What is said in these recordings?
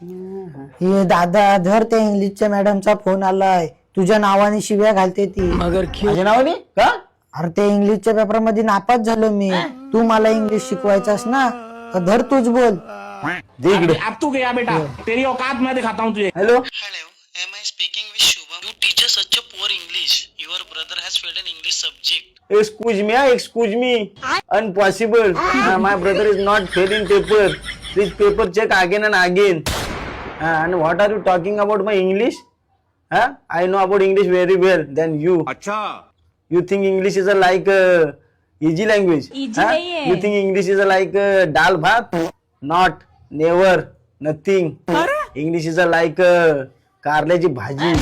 हे दादा धर त्या इंग्लिशच्या मॅडमचा फोन आलाय, तुझ्या नावाने शिव्या घालते ती. माझ्या नावाने का? अरे ते इंग्लिशच्या पेपर मध्ये नापास झालो मी. तू मला इंग्लिश शिकवायचास ना, तर धर तूच बोल. दे इकडे. अब तू गया बेटा, तेरी औकात मैं दिखाता हूँ तुझे. Hello. Hello, am I speaking with Shubham? You teach us such a poor English. Your brother has failed in English subject. Excuse me. Impossible. My brother is not fail in paper. Please paper check again and again. And what are you talking about my English? I know about English very well than you. अच्छा. You think English is a like easy language? Easy नहीं है. You think English is a like dal bhat? Not, never, nothing. English is a like कारल्याची भाजी.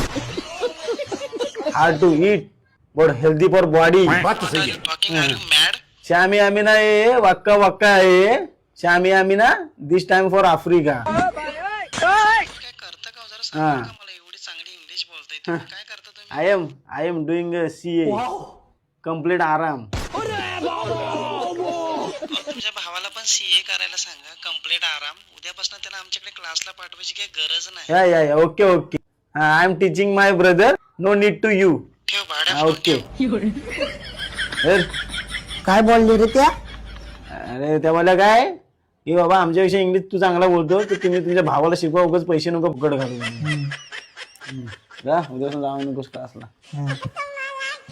Hard to eat, but healthy for body. बात तो What सही are है. you talking? Are you mad? श्यामी Amina आहे, वक्का वक्का आहे. श्यामी आमिना दिस टाइम फॉर आफ्रिका. काय करता का हो? जरा सांगा का मला, एवढी चांगली इंग्लिश बोलताय तुम्ही, काय करता तुम्ही? I am doing CA. Complete आराम. तुमच्या भावाला पण सीए करायला सांगा, कम्प्लीट आराम. उद्यापासून त्याला आमच्याकडे क्लासला पाठवायची काही गरज नाही. या okay. I am teaching my brother. No need to you. ठेव भाड्या. ओके. काय बोलले रे त्या? अरे त्या मला काय की बाबा आमच्याविषयी इंग्लिश तू चांगला बोलतो, तर तुम्ही तुमच्या भावाला शिकवा, उगाच पैसे नको फुकट घालू. जा उद्यापासून जाऊ नकोस क्लासला.